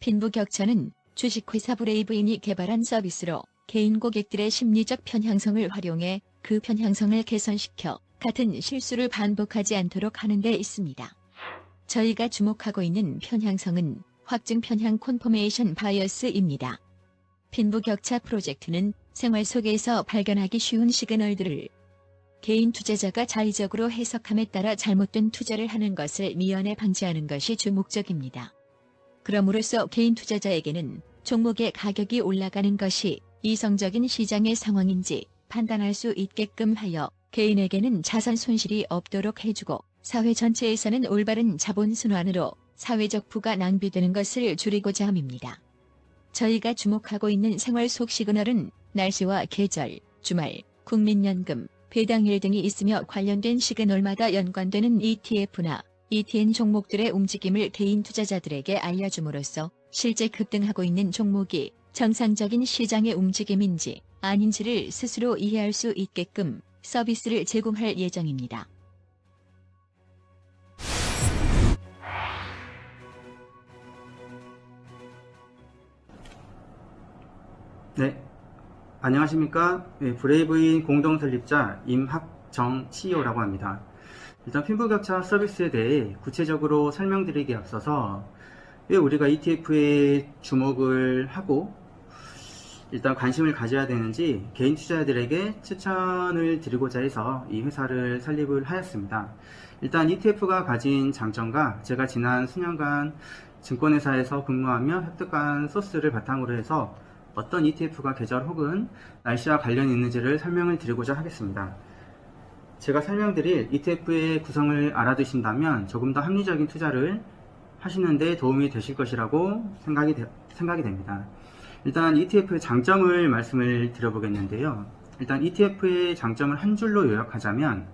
빈부격차는 주식회사 브레이브인이 개발한 서비스로 개인 고객들의 심리적 편향성을 활용해 그 편향성을 개선시켜 같은 실수를 반복하지 않도록 하는 데 있습니다. 저희가 주목하고 있는 편향성은 확증 편향 콘포메이션 바이어스입니다. 빈부격차 프로젝트는 생활 속에서 발견하기 쉬운 시그널들을 개인 투자자가 자의적으로 해석함에 따라 잘못된 투자를 하는 것을 미연에 방지하는 것이 주 목적입니다. 그럼으로써 개인 투자자에게는 종목의 가격이 올라가는 것이 이성적인 시장의 상황인지 판단할 수 있게끔 하여 개인에게는 자산 손실이 없도록 해주고 사회 전체에서는 올바른 자본 순환으로 사회적 부가 낭비되는 것을 줄이고자 함입니다. 저희가 주목하고 있는 생활 속 시그널은 날씨와 계절, 주말, 국민연금, 배당일 등이 있으며 관련된 시그널마다 연관되는 ETF나 ETN 종목들의 움직임을 개인 투자자들에게 알려줌으로써 실제 급등하고 있는 종목이 정상적인 시장의 움직임인지 아닌지를 스스로 이해할 수 있게끔 서비스를 제공할 예정입니다. 네, 안녕하십니까. 브레이브인 공동설립자 임학정 CEO라고 합니다. 일단 빈부격차 서비스에 대해 구체적으로 설명드리기에 앞서서 왜 우리가 ETF에 주목을 하고 일단 관심을 가져야 되는지 개인 투자자들에게 추천을 드리고자 해서 이 회사를 설립을 하였습니다. 일단 ETF가 가진 장점과 제가 지난 수년간 증권회사에서 근무하며 획득한 소스를 바탕으로 해서 어떤 ETF가 계절 혹은 날씨와 관련이 있는지를 설명을 드리고자 하겠습니다. 제가 설명드릴 ETF의 구성을 알아두신다면 조금 더 합리적인 투자를 하시는 데 도움이 되실 것이라고 생각이 됩니다. 일단 ETF의 장점을 말씀을 드려보겠는데요. 일단 ETF의 장점을 한 줄로 요약하자면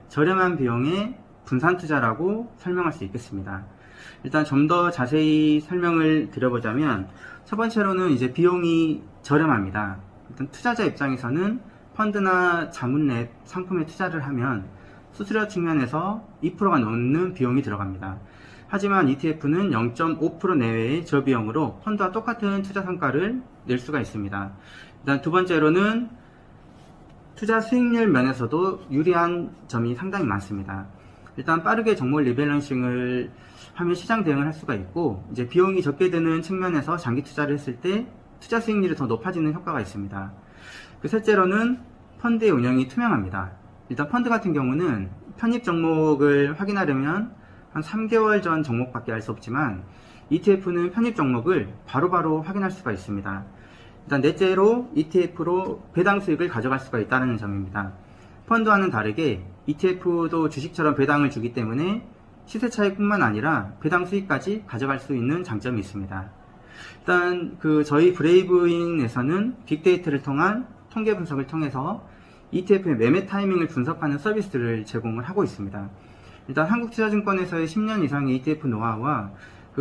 저렴한 비용의 분산 투자라고 설명할 수 있겠습니다. 일단 좀 더 자세히 설명을 드려보자면 첫 번째로는 이제 비용이 저렴합니다. 일단 투자자 입장에서는 펀드나 자문랩 상품에 투자를 하면 수수료 측면에서 2%가 넘는 비용이 들어갑니다. 하지만 ETF는 0.5% 내외의 저비용으로 펀드와 똑같은 투자 성과를 낼 수가 있습니다. 일단 두 번째로는 투자 수익률 면에서도 유리한 점이 상당히 많습니다. 일단 빠르게 종목 리밸런싱을 하면 시장 대응을 할 수가 있고, 이제 비용이 적게 드는 측면에서 장기 투자를 했을 때 투자 수익률이 더 높아지는 효과가 있습니다. 셋째로는 펀드의 운영이 투명합니다. 일단 펀드 같은 경우는 편입 종목을 확인하려면 한 3개월 전 종목밖에 알 수 없지만 ETF는 편입 종목을 바로바로 확인할 수가 있습니다. 일단 넷째로 ETF로 배당 수익을 가져갈 수가 있다는 점입니다. 펀드와는 다르게 ETF도 주식처럼 배당을 주기 때문에 시세 차익뿐만 아니라 배당 수익까지 가져갈 수 있는 장점이 있습니다. 일단 저희 브레이브인에서는 빅데이터를 통한 통계 분석을 통해서 ETF의 매매 타이밍을 분석하는 서비스를 제공을 하고 있습니다. 일단 한국투자증권에서의 10년 이상의 ETF 노하우와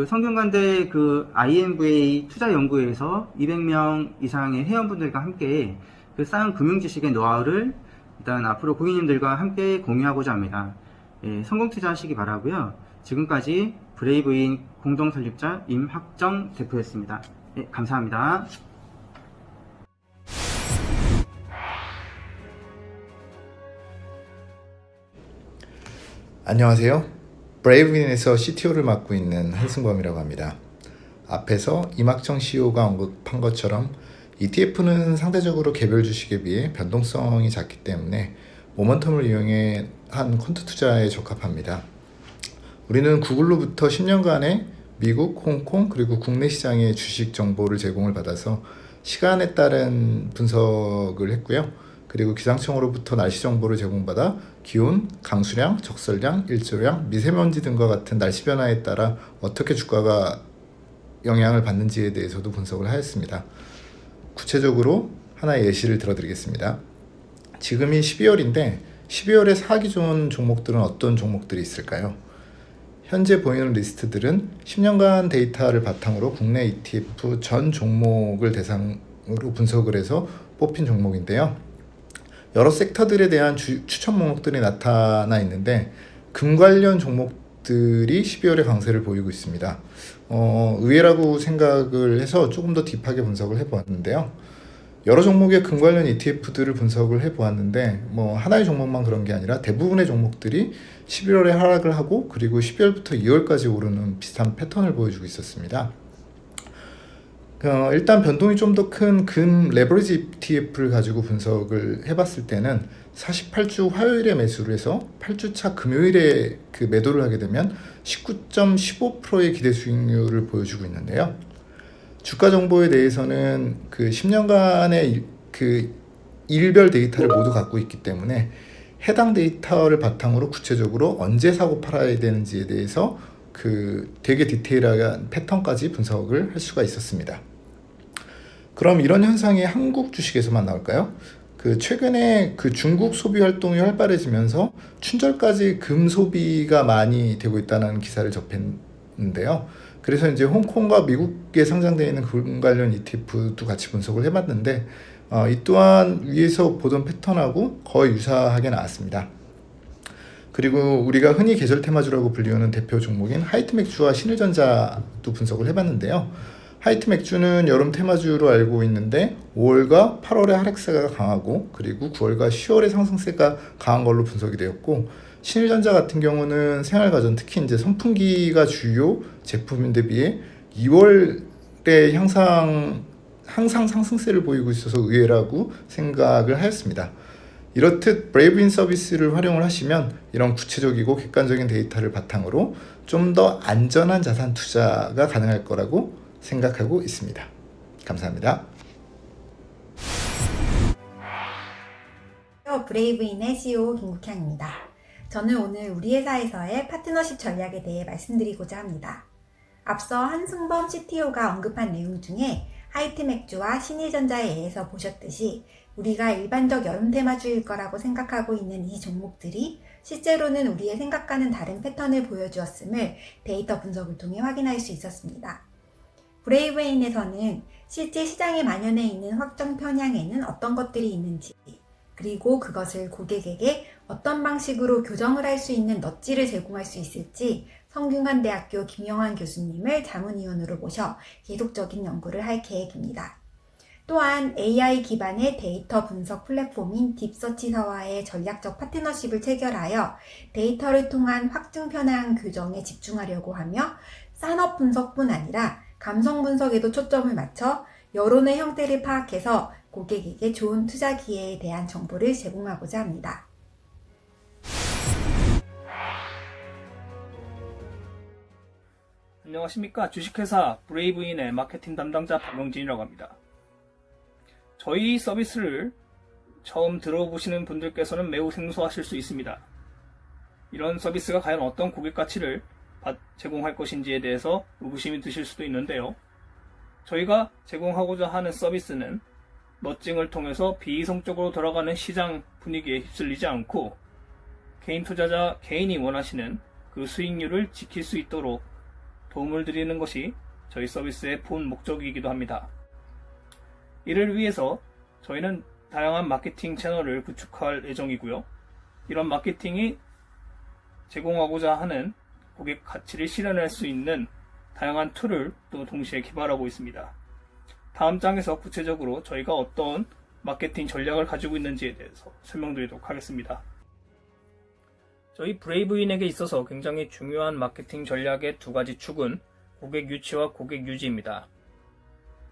성균관대 IMVA 투자연구회에서 200명 이상의 회원분들과 함께 쌓은 금융지식의 노하우를 일단 앞으로 고객님들과 함께 공유하고자 합니다. 성공 투자하시기 바라고요. 지금까지 브레이브인 공동설립자 임학정 대표였습니다. 감사합니다. 안녕하세요. 브레이브인에서 CTO를 맡고 있는 한승범이라고 합니다. 앞에서 임학정 CEO가 언급한 것처럼 ETF는 상대적으로 개별 주식에 비해 변동성이 작기 때문에 모멘텀을 이용해 한 퀀트 투자에 적합합니다. 우리는 구글로부터 10년간의 미국, 홍콩, 그리고 국내 시장의 주식 정보를 제공을 받아서 시간에 따른 분석을 했고요. 그리고 기상청으로부터 날씨 정보를 제공받아 기온, 강수량, 적설량, 일조량, 미세먼지 등과 같은 날씨 변화에 따라 어떻게 주가가 영향을 받는지에 대해서도 분석을 하였습니다. 구체적으로 하나의 예시를 들어드리겠습니다. 지금이 12월인데 12월에 사기 좋은 종목들은 어떤 종목들이 있을까요? 현재 보이는 리스트들은 10년간 데이터를 바탕으로 국내 ETF 전 종목을 대상으로 분석을 해서 뽑힌 종목인데요. 여러 섹터들에 대한 추천 목록들이 나타나 있는데 금 관련 종목 종목들이 12월에 강세를 보이고 있습니다. 의외라고 생각을 해서 조금 더 딥하게 분석을 해보았는데요. 여러 종목의 금 관련 ETF들을 분석을 해보았는데 하나의 종목만 그런 게 아니라 대부분의 종목들이 11월에 하락을 하고 그리고 12월부터 2월까지 오르는 비슷한 패턴을 보여주고 있었습니다. 일단 변동이 좀 더 큰 금 레버리지 ETF를 가지고 분석을 해봤을 때는 48주 화요일에 매수를 해서 8주차 금요일에 그 매도를 하게 되면 19.15%의 기대 수익률을 보여주고 있는데요. 주가 정보에 대해서는 그 10년간의 그 일별 데이터를 모두 갖고 있기 때문에 해당 데이터를 바탕으로 구체적으로 언제 사고 팔아야 되는지에 대해서 그 되게 디테일한 패턴까지 분석을 할 수가 있었습니다. 그럼 이런 현상이 한국 주식에서만 나올까요? 그 최근에 그 중국 소비 활동이 활발해지면서 춘절까지 금 소비가 많이 되고 있다는 기사를 접했는데요. 그래서 이제 홍콩과 미국에 상장되어 있는 금 관련 ETF도 같이 분석을 해봤는데 이 또한 위에서 보던 패턴하고 거의 유사하게 나왔습니다. 그리고 우리가 흔히 계절 테마주라고 불리우는 대표 종목인 하이트맥주와 신일전자도 분석을 해봤는데요. 하이트맥주는 여름 테마주로 알고 있는데 5월과 8월에 하락세가 강하고 그리고 9월과 10월에 상승세가 강한 걸로 분석이 되었고, 신일전자 같은 경우는 생활가전 특히 이제 선풍기가 주요 제품인데 비해 2월에 항상 상승세를 보이고 있어서 의외라고 생각을 하였습니다. 이렇듯 브레이브인 서비스를 활용을 하시면 이런 구체적이고 객관적인 데이터를 바탕으로 좀 더 안전한 자산 투자가 가능할 거라고 생각하고 있습니다. 감사합니다. 브레이브인의 CEO 김국향입니다. 저는 오늘 우리 회사에서의 파트너십 전략에 대해 말씀드리고자 합니다. 앞서 한승범 CTO가 언급한 내용 중에 하이트맥주와 신일전자에 의해서 보셨듯이 우리가 일반적 여름 테마주일 거라고 생각하고 있는 이 종목들이 실제로는 우리의 생각과는 다른 패턴을 보여주었음을 데이터 분석을 통해 확인할 수 있었습니다. 브레이브인에서는 실제 시장에 만연해 있는 확정 편향에는 어떤 것들이 있는지, 그리고 그것을 고객에게 어떤 방식으로 교정을 할 수 있는 넛지를 제공할 수 있을지 성균관대학교 김영환 교수님을 자문위원으로 모셔 계속적인 연구를 할 계획입니다. 또한 AI 기반의 데이터 분석 플랫폼인 딥서치사와의 전략적 파트너십을 체결하여 데이터를 통한 확증 편향 교정에 집중하려고 하며 산업 분석뿐 아니라 감성 분석에도 초점을 맞춰 여론의 형태를 파악해서 고객에게 좋은 투자 기회에 대한 정보를 제공하고자 합니다. 안녕하십니까. 주식회사 브레이브인의 마케팅 담당자 박영진이라고 합니다. 저희 서비스를 처음 들어보시는 분들께서는 매우 생소하실 수 있습니다. 이런 서비스가 과연 어떤 고객 가치를 제공할 것인지에 대해서 의구심이 드실 수도 있는데요. 저희가 제공하고자 하는 서비스는 넛징을 통해서 비이성적으로 돌아가는 시장 분위기에 휩쓸리지 않고 개인 투자자 개인이 원하시는 그 수익률을 지킬 수 있도록 도움을 드리는 것이 저희 서비스의 본 목적이기도 합니다. 이를 위해서 저희는 다양한 마케팅 채널을 구축할 예정이고요. 이런 마케팅이 제공하고자 하는 고객 가치를 실현할 수 있는 다양한 툴을 또 동시에 개발하고 있습니다. 다음 장에서 구체적으로 저희가 어떤 마케팅 전략을 가지고 있는지에 대해서 설명드리도록 하겠습니다. 저희 브레이브인에게 있어서 굉장히 중요한 마케팅 전략의 두 가지 축은 고객 유치와 고객 유지입니다.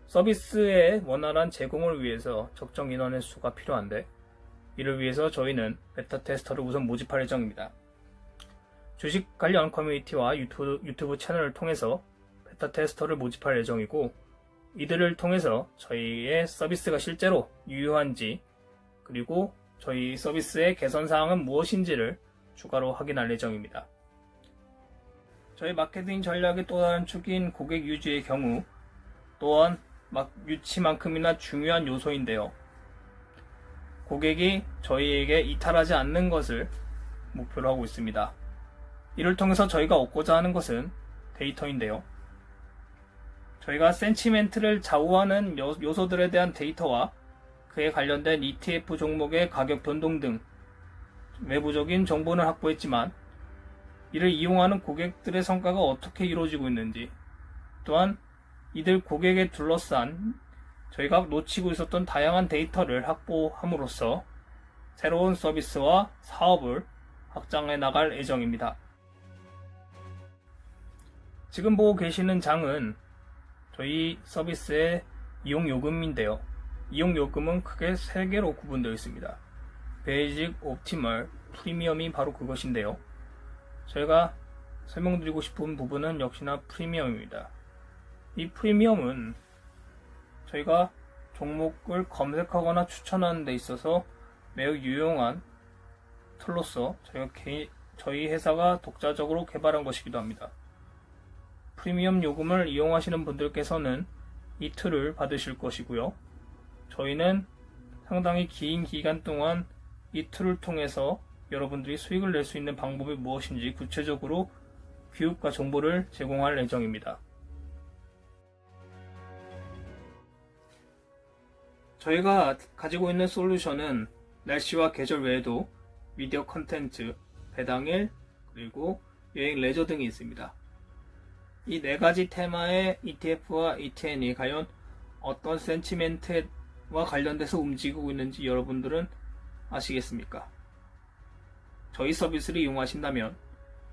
서비스의 원활한 제공을 위해서 적정 인원의 수가 필요한데, 이를 위해서 저희는 베타 테스터를 우선 모집할 예정입니다. 주식 관련 커뮤니티와 유튜브 채널을 통해서 베타 테스터를 모집할 예정이고, 이들을 통해서 저희의 서비스가 실제로 유효한지, 그리고 저희 서비스의 개선사항은 무엇인지를 추가로 확인할 예정입니다. 저희 마케팅 전략의 또 다른 축인 고객 유지의 경우 또한 유치만큼이나 중요한 요소인데요. 고객이 저희에게 이탈하지 않는 것을 목표로 하고 있습니다. 이를 통해서 저희가 얻고자 하는 것은 데이터인데요. 저희가 센치멘트를 좌우하는 요소들에 대한 데이터와 그에 관련된 ETF 종목의 가격 변동 등 외부적인 정보는 확보했지만 이를 이용하는 고객들의 성과가 어떻게 이루어지고 있는지, 또한 이들 고객에 둘러싼 저희가 놓치고 있었던 다양한 데이터를 확보함으로써 새로운 서비스와 사업을 확장해 나갈 예정입니다. 지금 보고 계시는 장은 저희 서비스의 이용 요금인데요. 이용 요금은 크게 3개로 구분되어 있습니다. 베이직, 옵티멀, 프리미엄이 바로 그것인데요. 저희가 설명드리고 싶은 부분은 역시나 프리미엄입니다. 이 프리미엄은 저희가 종목을 검색하거나 추천하는 데 있어서 매우 유용한 툴로서 저희 회사가 독자적으로 개발한 것이기도 합니다. 프리미엄 요금을 이용하시는 분들께서는 이 툴을 받으실 것이고요. 저희는 상당히 긴 기간 동안 이 툴을 통해서 여러분들이 수익을 낼 수 있는 방법이 무엇인지 구체적으로 교육과 정보를 제공할 예정입니다. 저희가 가지고 있는 솔루션은 날씨와 계절 외에도 미디어 컨텐츠, 배당일, 그리고 여행 레저 등이 있습니다. 이 4가지 테마의 ETF와 ETN이 과연 어떤 센티멘트와 관련돼서 움직이고 있는지 여러분들은 아시겠습니까? 저희 서비스를 이용하신다면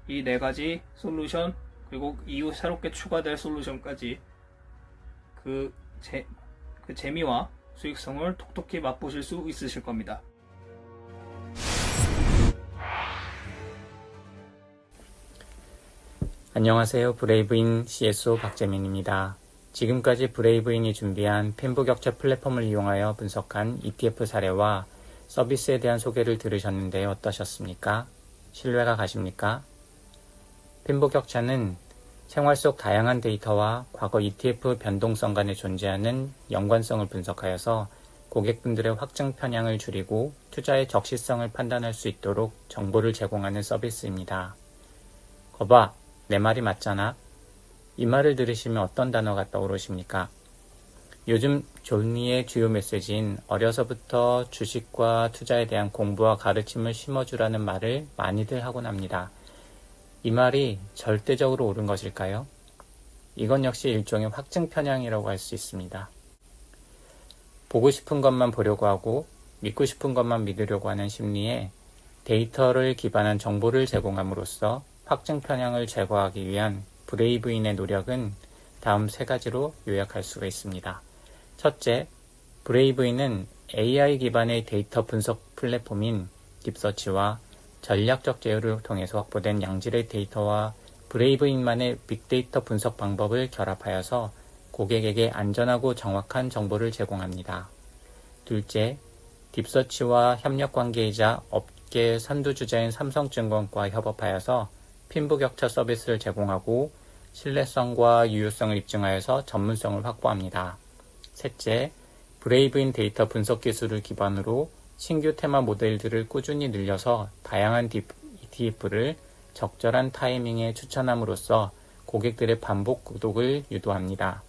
이 4가지 솔루션, 그리고 이후 새롭게 추가될 솔루션까지 그 재미와 수익성을 톡톡히 맛보실 수 있으실 겁니다. 안녕하세요. 브레이브인 CSO 박재민입니다. 지금까지 브레이브인이 준비한 핀부격차 플랫폼을 이용하여 분석한 ETF 사례와 서비스에 대한 소개를 들으셨는데 어떠셨습니까? 신뢰가 가십니까? 핀부격차는 생활 속 다양한 데이터와 과거 ETF 변동성 간에 존재하는 연관성을 분석하여서 고객분들의 확증 편향을 줄이고 투자의 적시성을 판단할 수 있도록 정보를 제공하는 서비스입니다. 거봐, 내 말이 맞잖아. 이 말을 들으시면 어떤 단어가 떠오르십니까? 요즘 존니의 주요 메시지인 어려서부터 주식과 투자에 대한 공부와 가르침을 심어주라는 말을 많이들 하곤 합니다. 이 말이 절대적으로 옳은 것일까요? 이건 역시 일종의 확증 편향이라고 할 수 있습니다. 보고 싶은 것만 보려고 하고 믿고 싶은 것만 믿으려고 하는 심리에 데이터를 기반한 정보를 제공함으로써 확증 편향을 제거하기 위한 브레이브인의 노력은 다음 3가지로 요약할 수가 있습니다. 첫째, 브레이브인은 AI 기반의 데이터 분석 플랫폼인 딥서치와 전략적 제휴를 통해서 확보된 양질의 데이터와 브레이브인만의 빅데이터 분석 방법을 결합하여서 고객에게 안전하고 정확한 정보를 제공합니다. 둘째, 딥서치와 협력관계이자 업계 선두주자인 삼성증권과 협업하여서 핀부격차 서비스를 제공하고 신뢰성과 유효성을 입증하여서 전문성을 확보합니다. 셋째, 브레이브인 데이터 분석 기술을 기반으로 신규 테마 모델들을 꾸준히 늘려서 다양한 ETF를 적절한 타이밍에 추천함으로써 고객들의 반복 구독을 유도합니다.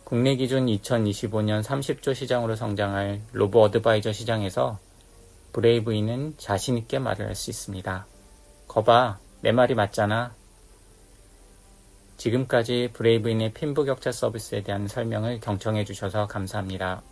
국내 기준 2025년 30조 시장으로 성장할 로보 어드바이저 시장에서 브레이브인은 자신있게 말을 할 수 있습니다. 거봐, 내 말이 맞잖아. 지금까지 브레이브인의 핀부격차 서비스에 대한 설명을 경청해 주셔서 감사합니다.